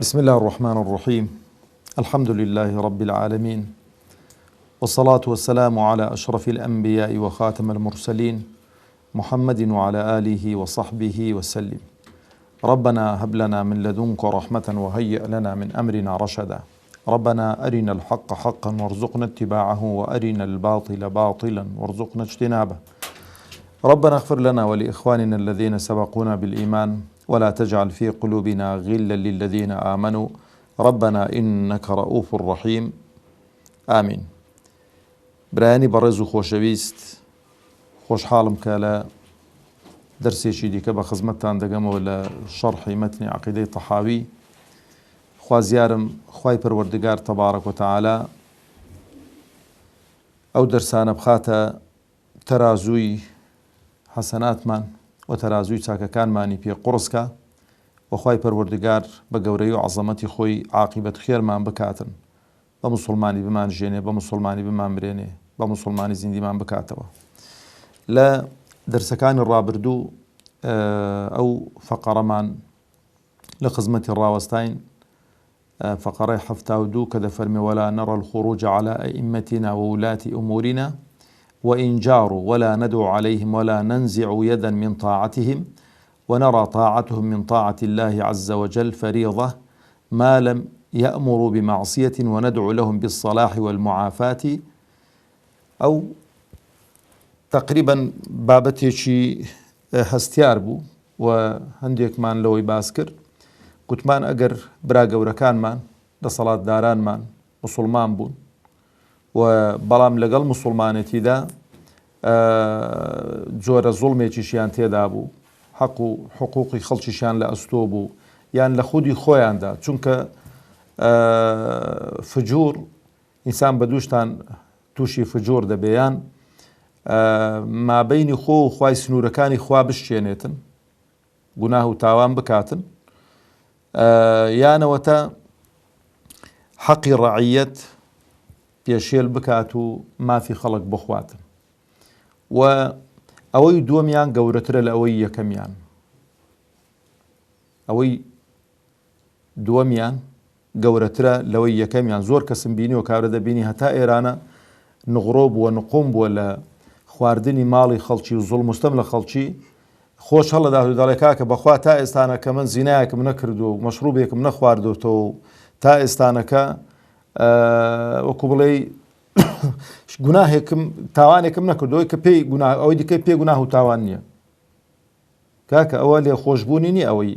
بسم الله الرحمن الرحيم. الحمد لله رب العالمين، والصلاة والسلام على أشرف الأنبياء وخاتم المرسلين محمد وعلى آله وصحبه وسلم. ربنا هب لنا من لدنك رحمة وهيئ لنا من أمرنا رشدا. ربنا أرنا الحق حقا وارزقنا اتباعه، وأرنا الباطل باطلا وارزقنا اجتنابه. ربنا اغفر لنا ولإخواننا الذين سبقونا بالإيمان، ولا تجعل في قلوبنا غلا للذين آمنوا ربنا إنك رؤوف رحيم. آمين. برایانی بەڕێز و خۆشەویست، خۆشحاڵم کە لە دەرسێکی دیکە بە خزمەتتان دەگەمەوە لە شەرحی مەتنی عەقیدەی تەحاوی. خوازیارم خوای پەروەردگار تەبارەک و تەعالا ئەو دەرسانە بخاتە تەرازووی حەسەناتمان و تەرازووی چاکەکانمانی پێ قورسکە، و خوای پەروەردگار بە گەورەی و عەزەمەتی خۆی عاقیبەت خێرمان بکاتن، بە موسڵمانی بمان ژێنێ، بە موسڵمانی بمان برێنێ، بە موسڵمانی زیندیمان بکاتەوە. لە دەرسەکانی ڕابردوو ئەو فەقەرەمان لە خزمەتی ڕاوەستاین، فەقەرەی 72 کە دەفەرمێ ولا نرى الخروج على أئمتنا وولاة أمورنا وإن جاروا ولا ندعو عليهم ولا ننزع يدا من طاعتهم ونرى طاعتهم من طاعة الله عز وجل فريضة ما لم يأمروا بمعصية وندعو لهم بالصلاح والمعافاة. أو تقريبا بابتێکی هەستیار بوو و هەندێکمان لەوەی باس کرد. گوتمان ئەگەر برا گەورەکانمان دەسەڵاتدارانمان موسڵمان بوون و بەڵام لەگەڵ موسڵمانەتیدا جۆرە زوڵمێکیشیان تێدا بوو، حەق و حقوقی خەڵکیشیان لە ئەستۆ بوو یان لە خودی خۆیاندا، چونکە فجور ئینسان بە دووشتان تووشی فجور دەبێیان مابەینی خۆ و خوای سنوورەکانی خوا بشکێنێتن، گوناه و تاوان بکاتن، یانەوەتە حەقی ڕەعیەت پێشێل بکات و مافی خەڵک بخواتن. و ئەوەی دووەمیان گەورەترە لە ئەوەی یەکەمیان. ئەوەی دووەمیان گەورەترە لەوەی یەکەمیان. زۆر کەسم بینی و کارە دەبینی هەتا ئێرانە نغڕۆ بووە، نقۆم بووە لە خواردنی ماڵی خەڵکی و زوڵم مستەم لە خەڵکی، خۆش هەڵەدات و دەڵێ کاکە بەخوا تا ئێستانە کە من زینایەکم نەکردو و مەشروبێکم نەخواردوتەوە و تا ئێستانەکە وەکو بڵێ گوناهێکم تاوانێکم نەکردەوەی کە پێی ئەوەی دیکەی پێ گوناه و تاوان نییە. کاکە ئەوە لێ خۆشببوونی نیە، ئەوەی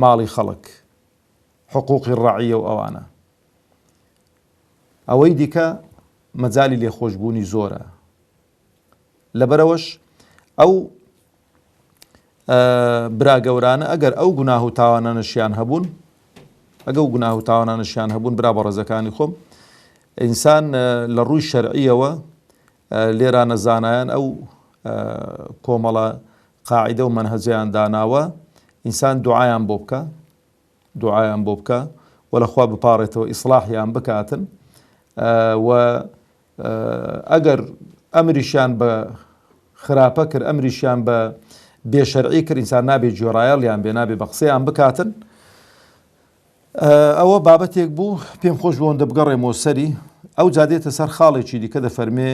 ماڵی خەڵک، حقوقی ڕەعیە و ئەوانە. ئەوەی دیکە مەجالی لێ خۆشببوونی زۆرە. لەبەرەوەش ئەو برا گەورانە ئەگەر ئەو گوناه و تاوانانەشیان هەبوون، برا بەڕێزەکانی خۆم، ئینسان لە ڕووی شەرعیەوە لێرانە زانایان ئەو کۆمەڵە قاعیدە و مەنهەجەیان داناوە، ئینسان دوعایان بۆ بکە و لەخوا بپاڕێتەوە ئیسلاحیان بکاتن، و ئەگەر ئەمریشیان بە خراپە کرد، ئەمریشیان بە بێشەرعی کرد، ئینسان نابێ گوێڕایەڵیان بێ، نابێ بە قسەیان بکاتن. ئەوە بابەتێک بوو پێم خۆش بۆەوەندە بگەڕێمەوە سەری. ئەو جادێتە سەر خاڵێکی دیکە دەفەرمێ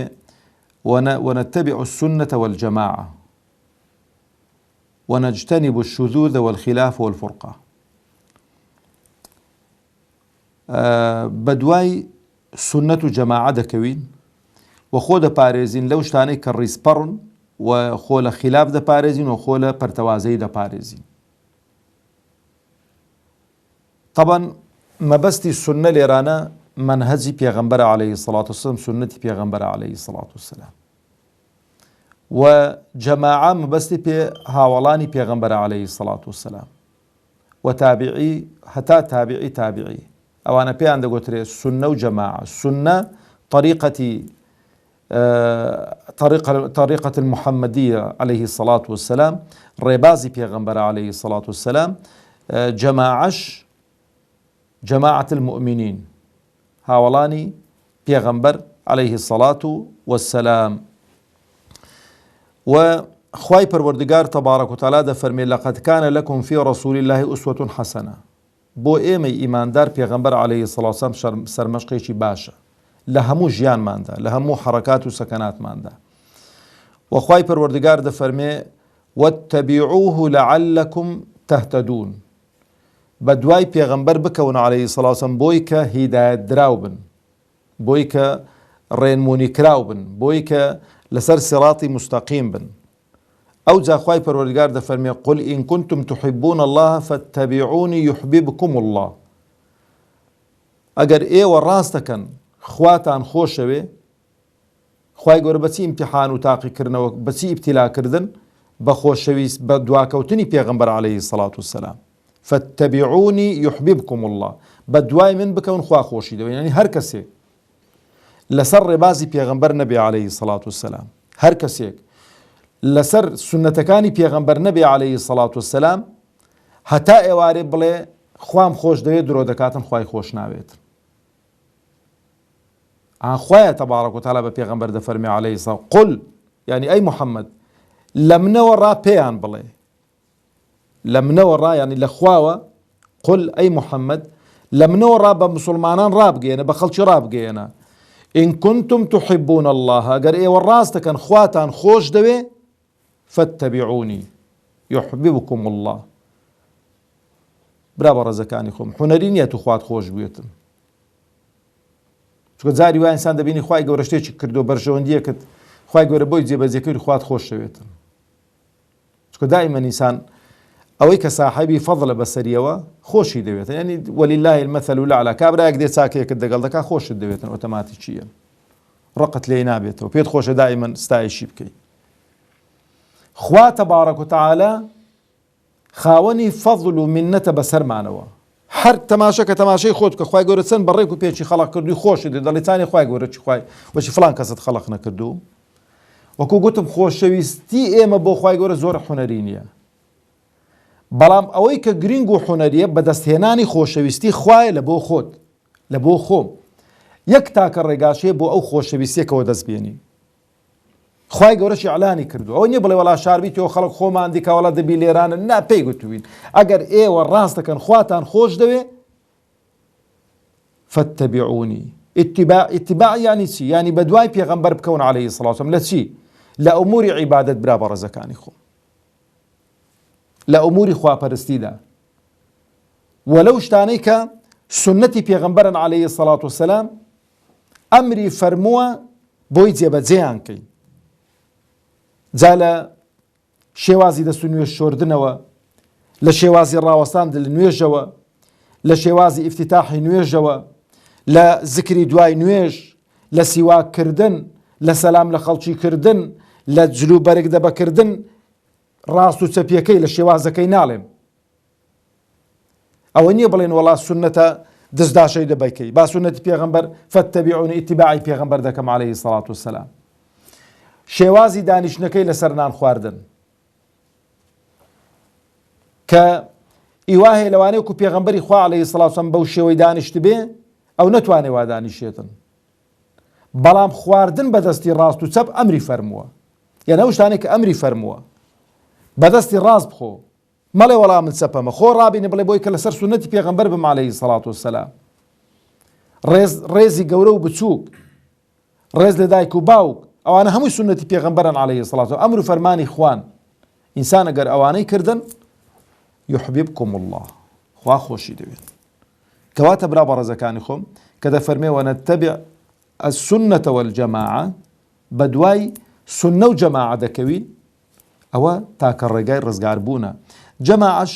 ونتبع السنة والجماعة ونجتنب الشذوذ والخلاف والفرقة. بەدوای سنەت و جەماعە دەکەوین و خۆ دەپارێزین لەو شتانەی کە ڕیسپەڕن و خۆ لە خلاف دەپارێزین و خۆ لە پەرتەوازەی دەپارێزین. طبعا مەبەستی سنە لێرانە منهجی پێغەمبەر عەلەیهی الصەڵاتو وەسەلام، سنەتی پێغەمبەر عەلەیهی الصەڵاتو وەسەلام، و جەماعە مەبەستی پێ هاوڵانی پێغەمبەر عەلەیهی الصەڵاتو وەسەلام و تابعی هەتا تابعی ئەوانە پێیان دەگوترێ سنە و جەماعە. سنە طريقة المحمدية عليه الصلاة والسلام، ڕێبازی پێغەمبەر عەلەیهی الصەڵاتو وەسەلام. جەماعەش جەماعەت المؤمنین، هاوڵانی پێغەمبەر عەلەیهی الصەڵاتو وەسەلام. و خوای پەروەردگار تەبارەک و تەعالا دەفەرمێ لەقەد کانە لەکم فی ڕەسوولی الله ئوسوەتون حەسەنە. بۆ ئێمە ئیماندار پێغەمبەر عەلەیهی سەڵات وسەلام سەرمەشقێکی باشە لە هەموو ژیانماندا، لە هەموو حەرەکات و سەکەناتماندا. وەخوای پەروەردگار دەفەرمێ واتبعوه لعلكم تهتدون، بە دوای پێغەمبەر بکەون عەلەیهی سەڵات وسەلام بۆی کە هیدایەت دراو بن، بۆی کە ڕێنمونی کراو بن، بۆی کە لەسەر سیڕاتی مستەقیم بن. ئەو جا خوای پەروەردگار دەفەرمێ قل إن كنتم تحبون الله فاتبعوني يحببكم الله. ئەگەر ئێوە ڕاست دەکەن خواتان خۆشەوێ، خوای گەورە بەچی ئیمتیحان و تاقیکردنەوە، بەچی ئیبتیلاکردن؟ بە خۆشەویست بە دواکەوتنی پێغەمبەر عەلەیهی سەڵات وسەلام. فاتبعوني يحببكم الله، بە دوای من بکەون خوا خۆشی دەوێن. یعنی هەر کەسێک لەسەر ڕێبازی پێغەمبەر نەبێ عەلەیهی سەڵات وسەلام، هەر کەسێک لەسەر سنەتەکانی پێغەمبەر نەبێ عەلەیهی سەڵات وسەلام، هەتا ئێوارێ بڵێ خوام خۆش دەوێت درۆ دەکاتن خوای خۆش ناوێت. خوایە تەبارەک و تەعالا بە پێغەمبەر دەفەرمێ عەلەیهی سەڵام قل، یعنی ئەی محەممەد لە منەوە ڕا پێیان بڵێ، لە منەوە ڕا یعنی لە خواوە، قل ئەی محەممەد لە منەوە ڕا بە مسلمانان ڕابگەێنە، بە خەڵکی ڕابگەێنە إن كنتم تحبون الله، ئەگەر ئێوە ڕاست دەکەن خواتان خۆش دەوێ فاتبعوني يحببكم الله. برا بەڕێزەکانی خۆم، حونەری نییە تو خوات خۆش بوێتن، چونکە جاری وای ئینسان دەبینی خوای گەورە شتێکی کردو بەرژەوەندیەکەت خوای گەورە بۆی جێبەجێکردی خوات خۆش دەوێتن. چونکە دائیمەن ئینسان ئەوەی کە ساحەبی فەضلە بەسەریەوە خۆشی دەوێتن، یعنی وەلیلله المەثل الأعلى، کابراایەک دێ چاکەیەکت دەگەڵ دەکا خۆشت دەوێتن ئۆتۆماتیکیە، ڕقت لێ نابێتەوە، پێت خۆشە دائیمەن ستایشی بکەیت. خوا تەبارەک و تەعالا خاوەنی فەضل و منەتە بەسەرمانەوە. هەر تەماشەکە تەماشەی خۆت کە خوای گەورە چەند بەڕێک و پێچی خەڵق کردووی خۆشت دێ، دەڵێ چانی خوای گەورە چی خوای وەچی فڵان کەست خەڵق نەکردو. وەکو گوتم خۆشەویستی ئێمە بۆ خوای گەورە زۆر حونەری نییە، بەڵام ئەوەی کە گرنگ و حونەریە بەدەستهێنانی خۆشەویستی خوایە لە بۆ خۆت، لە بۆ خۆم. یەک تاکە ڕێگاشەیە بۆ ئەو خۆشەویستیەکەوە دەست بێنی. خوای گەورەشی ئەعلانی کردو، ئەوە نییە بڵێ وەڵا شاربیتەوە خەڵک خۆمان دیکە وەڵا دەبی لێرانە، نا پێی گوتوین ئەگەر ئێوە ڕاست دەکەن خواتان خۆش دەوێ فاتبعوني. اتباع یانی چی؟ یانی بە دوای پێغەمبەر بکەون عەلەیهی سەڵات وسەلام. لە چی؟ لە ئوموری عیبادەت برا بەڕێزەکانی خۆم، لە ئوموری خواپەرستیدا، وەلەو شتانەی کە سنەتی پێغەمبەرن عەلەیهی سەڵات وسەلام ئەمری فەرمووە بۆی جێبەجێیان کەین. جا لە شێوازی دەست و نوێژ شۆردنەوە، لە شێوازی ڕاوەستان لە نوێژەوە، لە شێوازی ئیفتتاحی نوێژەوە، لە زکری دوای نوێژ، لە سیواکردن، لە سەلام لە خەڵکی کردن، لە جلو بەرگ دەبەکردن، ڕاست و چەپیەکەی لە شێوازەکەی ناڵێم. ئەوە نییە بڵێن وەڵا سنەتە دەستداشەی دەبەیکەی، با سنەتی پێغەمبەر فاتبعوني ئیتیباعی پێغەمبەر دەکەم عەلەیهی سەڵات وسەلام. شێوازی دانیشتنەکەی لەسەر نان خواردن کە ئیوا هەیە لەوانەیە وەکو پێغەمبەری خوا عەلەیهی سەڵات وسەلام بەو شێوەی دانیشت بێ ئەو نەتوانێ وا دانیشێتن، بەڵام خواردن بەدەستی ڕاست و چەپ ئەمری فەرمووە. یعنی ئەو شتانێک کە ئەمری فەرمووە بەدەستی ڕاست بخۆ، مەڵێ وەڵام من چەپەمە، خۆ ڕابینە بڵێ بۆی کە لەسەر سنەتی پێغەمبەر بم عەلەیهی سەڵات وسەلام. ڕێزی گەورە و بچووک، ڕێز لە دایک و باوک، ئەوانە هەمووی سنەتی پێغەمبەرن عەلەیهی سەڵات وسەلام، ئەمر و فەرمانی خوان. ئینسان ئەگەر ئەوانەی کردن يحببكم الله، خوا خۆشی دەوێت. کەواتە برا بەڕێزەکانی خۆم کە دەفەرمێ وەنەتەبع السنة والجماعة، بە دوای سنە و جەماعە دەکەوین، ئەوە تاکە ڕێگای ڕزگار بوونە. جەماعەش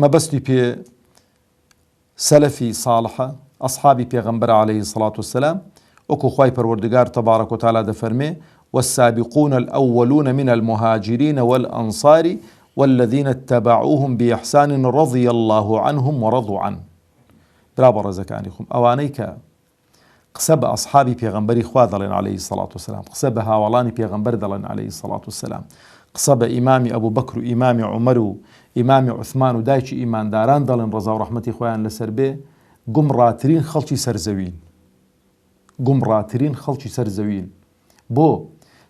مەبەستی پێ سەلەفی ساڵحە، ئەصحابی پێغەمبەر عەلەیهی سەڵات وسەلام، وەکو خوای پەروەردگار تەبارەک و تەعالا دەفەرمێ والسابقون الأولون من المهاجرين والأنصار والذين اتبعوهم بإحسان رضي الله عنهم ورضوا عنه. برا بەڕێزەکانی خۆم، ئەوانەی کە قسە بە ئەصحابی پێغەمبەری خوا دەڵێن عەلەیهی سەڵات وسەلام، قسە بە هاوڵانی پێغەمبەر دەڵێن عەلەیهی سەڵات وسەلام، قسە بە ئیمامی ئەبوو بەکر و ئیمامی عومەر و ئیمامی عوثمان و دایکی ئیمانداران دەڵێن ڕەزا و ڕەحمەتی خۆیان لەسەر بێ، گومڕاترین خەڵکی سەرزەوین، گومڕاترین خەڵکی سەرزەوین. بۆ؟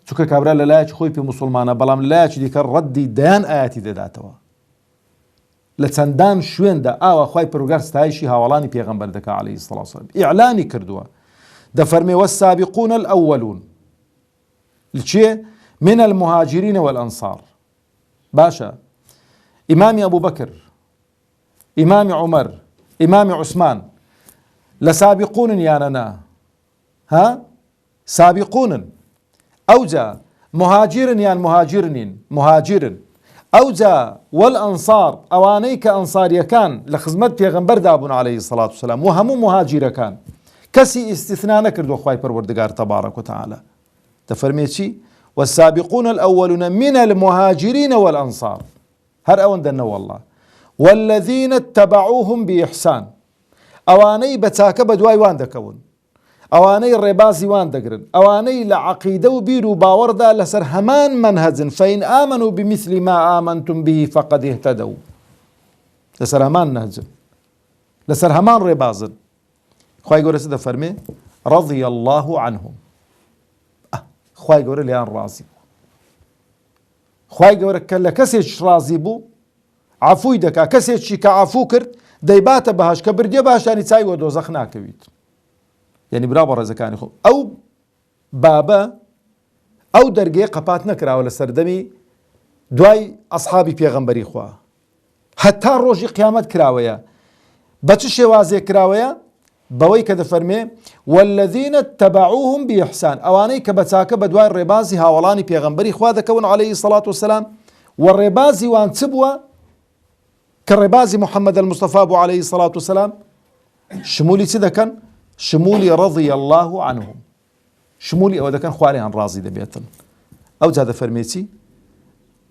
چونکە کابرا لە لایەکی خۆی پێ موسڵمانە، بەڵام لە لایەکی دیکە ڕەدی دەیان ئاەتی دەداتەوە، لە چەندان شوێندا ئاوا خوای پەروەردگار ستایشی هاوڵانی پێغەمبەر دەکا عەلەیهی سڵات وسەلام ئیعلانی کردووە دەفەرمێ والسابقون الأولون لچێ من المهاجرين والأنصار باشە ئیمامی ئەبوو بەکر ئیمامی عومەر ئیمامی عوسمان لە سابقونن یانەنا ها سابقونن ئەوجا مهاجرن یان مهاجرنین مهاجرن ئەوجا والأنصار ئەوانەی کە ئەنساریەکان لە خزمەت پێغەمبەردا بوون عەلەیهی سڵات وسەلام و هەموو مهاجرەکان کەسی ئیستیثنا نەکردووە خوای پەروەردگار تەبارەک وتەعالە دەفەرمێ چی والسابقون الأولون من المهاجرين والأنصار هەر ئەوەن دەنە والله والذين اتبعوهم بإحسان ئەوانەی بە چاکە بە دوای وان دەکەون ئەوانەی ڕێبازی وان دەگرن ئەوانەی لە عەقیدە و بیر و باوەڕدا لەسەر هەمان منهجن فإن آمنوا بمثل ما آمنتم به فقد اهتدوا لەسەر هەمان نهجن لەسەر هەمان ڕێبازن خوای گەورە چ دەفەرمێ رضي الله عنهم خوای گەورە لێیان ڕازی بوو خوای گەورە کە لە کەسێک ڕازی بوو عەفووی دەکا کەسێکی کە عەفوو کرد دەیباتە بەهەش کە بردێ باشانی چاوی وە دۆزەخ ناکەویت یعنی برا بە ڕێزەکانی خۆ ئەو بابە ئەو دەرگێ قەپات نەکراوە لە سەردەمی دوای ئەسحابی پێغەمبەری خوا هەتا ڕۆژی قیامەت کراوەیە بە چ شێوازێک کراوەیە بەوەی کە دەفەرمێ والذين اتبعوهم بإحسان ئەوانەی کە بە چاکە بە دوای ڕێبازی هاوڵانی پێغەمبەری خوا دەکەون عەلەیهی سڵات وسەلام و ڕێبازی وان چ بووە کە ڕێبازی محەممەد المستەفا بوو عەلەیهی سڵات وسەلام شمولی چ دەکەن شمولی رضي الله عنهم شمولی ئەوە دەکەن خواریان ڕازی دەبێتن ئەو جا دەفەرمێ چی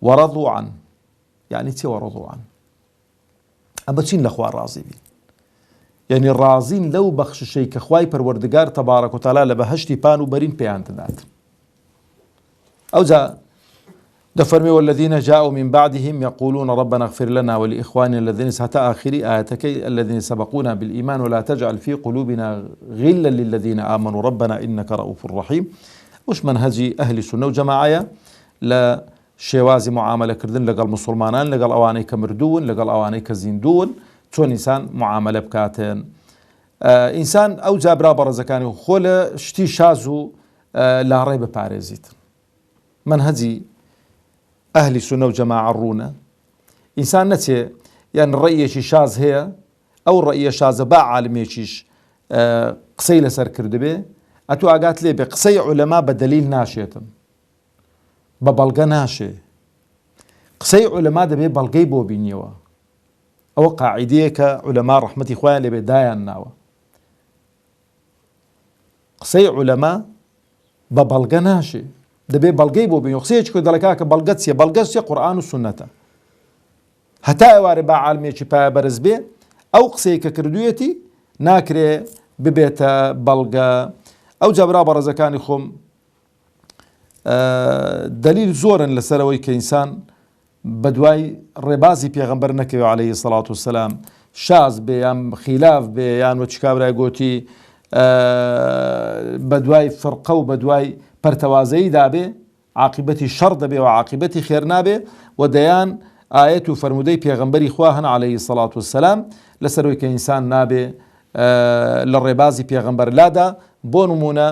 ورضوا عنه يعني چی ورضوا عنه ئەمە چین لە خوا ڕازی بین یعنی ڕازین لەو بەخششەی کە خوای پەروەردگار تەبارەک وتەعالا لە بەهەشتی پان و بەرین پێیان دەدات ئەوجا دەفەرمێ والذين جاءوا من بعدهم يقولون ربنا اغفر لنا ولإخواننا الذين هتا آخری آياتەکەی الذين سبقونا بالإيمان ولا تجعل في قلوبنا غلا للذين آمنوا ربنا إنك رؤوف رحيم وش منهجی ئەهلی سونە و جەماعەیە لە شێوازی معاملەکردن لەگەڵ مسلمانان لەگەڵ ئەوانەی کە مردوون لەگەڵ ئەوانەی کە زیندوون چۆن ئینسان معاملە بکاتێن ئینسان ئەو جا برا بە ڕێزەکانی و خۆ لە شتی شاز و لاڕێ بپارێزیت منهجی ئەهلی سونە و جەماعە ڕوونە ئینسان نەچێ یان ڕەیەکی شاز هەیە ئەو ڕەیە شازە با عالمێکیش قسەی لەسەر کردبێ ئەتو ئاگات لێ بێ قسەی عولەما بە دەلیل ناشێتن بە بەڵگە ناشێ قسەی عولەما دەبێ بەڵگەی بۆ بینیەوە ئەوە قاعیدەیە کە عولەما ڕەحمەتی خۆیان لێبێ دایان ناوە قسەی عولەما بە بەڵگە ناشێ دەبێ بەڵگەی بۆ بینیەوە قسەیەکی کە دەڵێ کاکە بەڵگەت چییە بەڵگەت چییە قورئان و سونەتە هەتا ئێوارێ با عالمێکی پایە بەرز بێ ئەو قسەی کە کردوویەتی ناکرێ ببێتە بەڵگە ئەو جا برا بە ڕێزەکانی خۆم دلیل زۆرن لەسەرەوەی کە ئینسان بە دوای ڕێبازی پێغەمبەر نەکەوێ عەلەیهی سڵات وسەلام شاز بێ یان خیلاف بێ یان وە چ کابرای گوتی بە دوای فرقە و بە دوای پەرتەوازەیی دابێ عاقبەتی شەڕ دەبێ و عاقبەتی خێر نابێ و دەیان ئاەت و فەرمودەی پێغەمبەری خوا هەن عەلەیهی سڵات وسەلام لەسەرەوەی کە ئینسان نابێ لە ڕێبازی پێغەمبەر لادا بۆ نمونە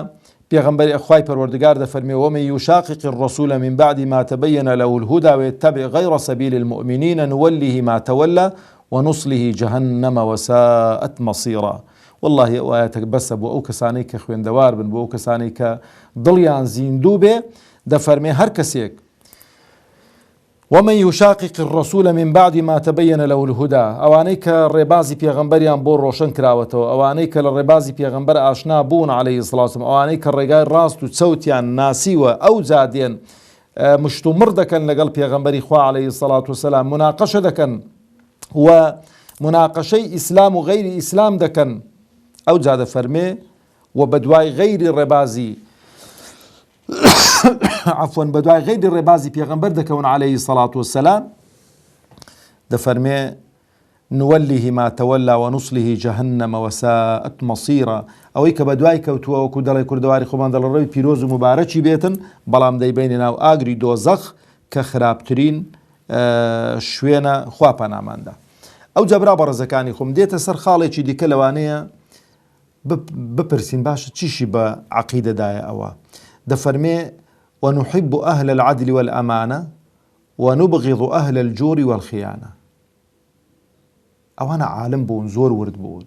پێغەمبەری خوای پەروەردگار دەفەرمێ ومن يشاقق الرسول من بعد ما تبين له الهدى ويتبع غير سبيل المؤمنين نوله ما تولى ونصله جهنم وساءت مصيرا والله ئەوایەتە بەسە بۆ ئەو کەسانەی کە خوێندەوار بن بۆ ئەو کەسانەی کە دڵیان زیندوو بێ دەفەرمێ هەر کەسێک ومن يشاقق الرسول من بعد ما تبين له الهدى ئەوانەی کە ڕێبازی پێغەمبەریان بۆ ڕۆشن کراوەتەوە ئەوانەی کە لە ڕێبازی پێغەمبەر ئاشنا بوون عەلەیهی سڵات وسەلام ئەوانەی کە ڕێگای ڕاست و چەوتیان ناسیوە ئەو جادێن مشت و مڕ دەکەن لەگەڵ پێغەمبەری خوا عەلەیهی سڵات وسەلام مناقەشە دەکەن و مناقەشەی ئیسلام و غەیری ئیسلام دەکەن ئەو جا دەفەرمێ و بە دوای غەیری ڕێبازی عفوا بە دوای غەیری ڕێبازی پێغەمبەر دەکەون عەلەیهی سڵات وسەلام دەفەرمێ نوله ما تولى ونصله جهنم وساءت مصيرا ئەوەی کە بە دوای کەوتووە وەکو دەڵێ کوردەواری خۆمان دەڵێ ڕێی پیرۆز و مبارەکی بێتن بەڵام دەیبینێ ناو ئاگری دۆزەخ کە خراپترین شوێنە خوا پەناماندا ئەو جەبرا بەڕێزەکانی خۆم دێتە سەر خاڵێکی دیکە لەوانەیە بپرسین باشە چیشی بە عەقیدەدایە ئەوە دەفەرمێ ونحب أهل العدل والأمانة ونبغض أهل الجور والخيانة ئەوانە عالم بوون زۆر ورد بوون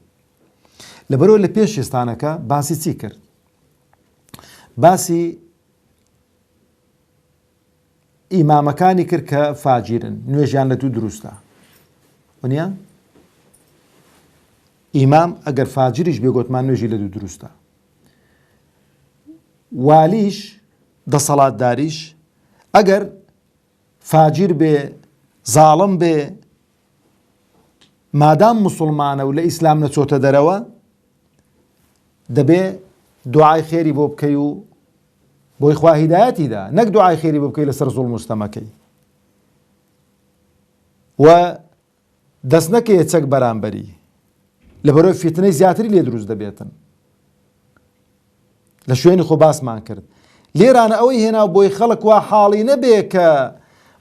لەبەرەوە لە پێش شێستانەکە باسی چی کرد باسی ئیمامەکانی کرد کە فاجیرن نوێژیان لە دوو دروستە وەنیە ئیمام ئەگەر فاجریش بێ گوتمان نوێژی لە دوو دروستە والیش دەسەڵاتداریش ئەگەر فاجیر بێ زاڵم بێ مادام مسلمانە و لە ئیسلام نەچۆتە دەرەوە دەبێ دوعای خێری بۆ بکەی و بۆی خوا هیدایەتیدا نەک دوعای خێری بۆ بکەی لەسەر زوڵم و ستەمەکەی و دەست نەکەیە چەک بەرامبەری لەبەرەوەی فیتنەی زیاتری لێ دروست دەبێتن لە شوێنی خۆ باسمان کرد لێرانە ئەوەی هێنا بۆی خەڵک وا حاڵی نەبێ کە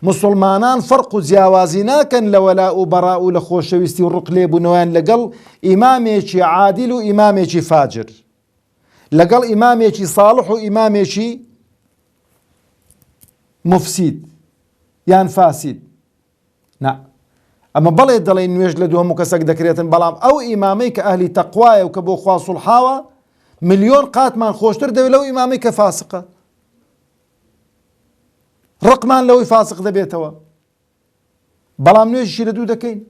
مسلمانان فەرق و جیاوازی ناکەن لە وەلا و بەڕا و لە خۆشەویستی و ڕق لێبوونەوەیان لەگەڵ ئیمامێکی عادیل و ئیمامێکی فاجر لەگەڵ ئیمامێکی ساڵح و ئیمامێکی مفسید یان فاسید نا ئەمە بەڵێ دەڵێن نوێژ لە دووەم و کەسێک دەکرێتن بەڵام ئەو ئیمامەی کە ئەهلی تەقوایە و کە بۆ خوا سوڵحاوە ملیۆن قاتمان خۆشتر دەوێت لەو ئیمامەی کە فاسقە ڕقمان لەوەی فاسق دەبێتەوە بەڵام نوێژی لە دوو دەکەین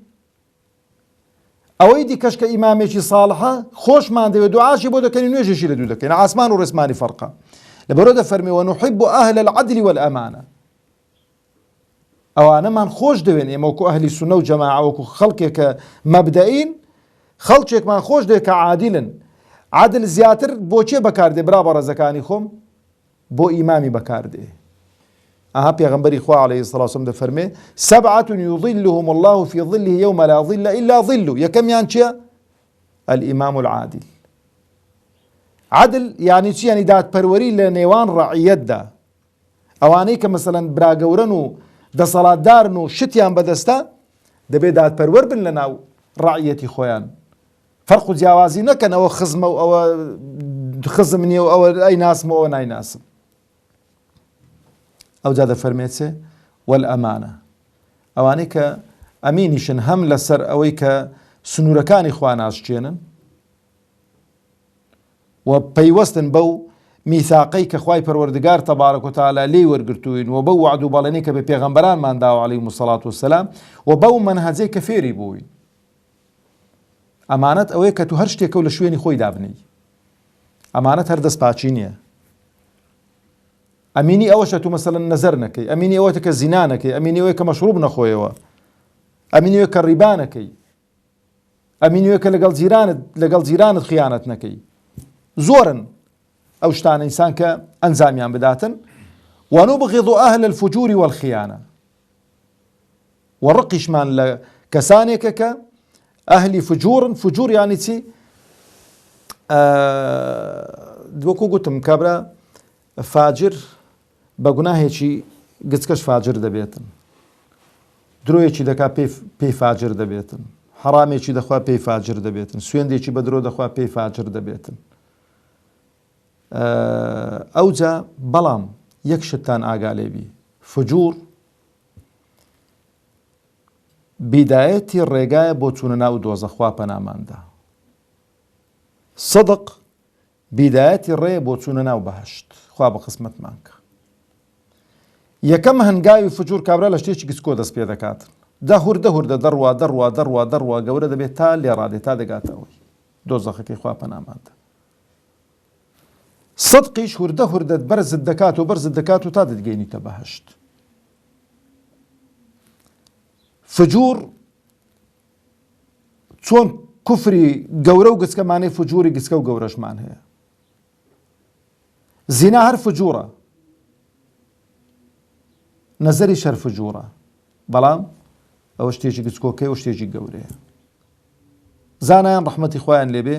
ئەوەی دیکەش کە ئیمامێکی ساڵحە خۆشمان دەوێت دوعاشی بۆ دەکەین نوێژێکی لە دوو دەکەین ئاسمان و ڕێسمانی فەرقە لەبەرەوە دەفەرمێ ونحب أهل العدل والأمانة ئەوانەمان خۆش دەوێن ئێمە وەکو ئەهلی سونە و جەماعە وەکو خەڵکێکە مەبدەئین خەڵکێکمان خۆش دەوێت کە عادیلن عادل زیاتر بۆچێ بەکاردێ برا بەڕێزەکانی خۆم بۆ ئیمامی بەکاردێ ئەها پێغەمبەری خوا عەلەیهی سەڵاتو وەسەلام دەفەرمێ سەبعة يظلهم الله في ظله يوم لا ظل إلا ظله یەکەمیان چییە الإمام العادل عدل یعنی چی یعنی دادپەروەری لە نێوان ڕەعیەتدا ئەوانەی کە مەسەلەن براگەورن و دەسەڵاتدارن و شتیان بەدەستە دەبێت دادپەروەر بن لە ناو ڕەعیەتی خۆیان فەرق و جیاوازی نەکەن ئەوە خزمە و ئەوە خزم نییە و ئەوە ئەیناسم و ئەوە نایناسم ئەو جا دەفەرمێت چێ وەلئەمانە ئەوانەی کە ئەمینیشن هەم لەسەر ئەوەی کە سنوورەکانی خوا ناشکێنن و پەیوەستن بەو میثاقەی کە خوای پەروەردگار تەبارەک و تەعالا لێی وەرگرتوین و بەو وعد و بەڵێنەی کە بە پێغەمبەرانمان داوە عەلەیهیمو السەڵاتو وەسسەلام و بەو مەنهەجەی کە فێری بووین ئەمانەت ئەوەیە کە تو هەر شتێکە و لە شوێنی خۆی دابنی ئەمانەت هەر دەستپاچی نییە ئەمینی ئەوەشە تو مەسەلەن نەزەر نەکەی ئەمینی ئەوەتە کە زینا نەکەی ئەمینی ئەوەیە کە مەشروب نەخۆیەوە ئەمینی ئەوەیە کە ڕیبا نەکەی ئەمینی ئەوەیە کە لەگەڵ جیرانت خیانەت نەکەی زۆرن ئەو شتانە ئینسان کە ئەنجامیان بداتن ونبغض أهل الفجور والخيانة وڕقیشمان لە کەسانێکە کە ئەهلی فجورن فجور یانی چی وەکو گوتم کابرا فاجر بە گوناهێکی گچکەش فاجر دەبێتن درۆیەکی دەکا پێی فاجر دەبێتن حرامێکی دەخوا پێی فاجر دەبێتن سوێندێکی بە درۆ دەخوا پێی فاجر دەبێتن ئەوجا بەڵام یەک شتان ئاگا لێبی فجور بیدایەتی ڕێگایە بۆ چوونە ناو دۆزە خوا پەناماندا صدق بیدایەتی ڕێ بۆ چوونە ناو بەهەشت خوا بە قسمەتمان کە یەکەم هەنگاوی فجور کابرا لە شتێکی گچکۆ دەست پێ دەکاتن دەهوردە دەڕوا گەورە دەبێت تا لێڕادێت تا دەگاتەوەی دۆزەخەکەی خوا پەناماندا صدقیش هوردە بەرزت دەکات و تا دەتگەینیتە بەهەشت فجور چۆن کوفری گەورە و گچکەمانەی فجوری گچکە و گەورەشمان هەیە زینا هەر فجورە نەزەری شەر فجورە بەڵام ئەوە شتێکی گچکۆکەی و شتێکی گەورەیە زانایان ڕەحمەتی خۆیان لێبێ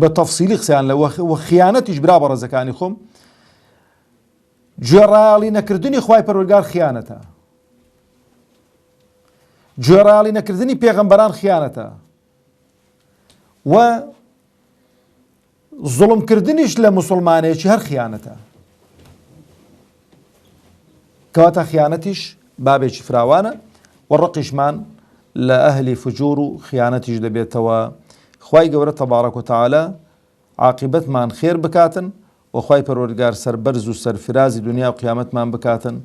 بە تەفسیلی قسەیان لە وە خیانەتیش برا بەڕێزەکانی خۆم گوێڕایەڵی نەکردنی خوای پەروەردگار خیانەتە گوێڕایاڵی نەکردنی پێغەمبەران خیانەتە و زوڵمکردنیش لە موسڵمانێکی هەر خیانەتە، کەواتە خیانەتیش بابێکی فراوانە و ڕقیشمان لە ئەهلی فجور و خیانەتیش دەبێتەوە. خوای گەورە تەبارەک و تەعالە عاقبەتمان خێر بکاتن و خوای پەروەردگار سەربەرز و سەرفرازی دنیا و قیامەتمان بکاتن.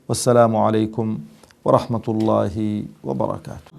والسلام عليكم ورحمة الله وبركاته.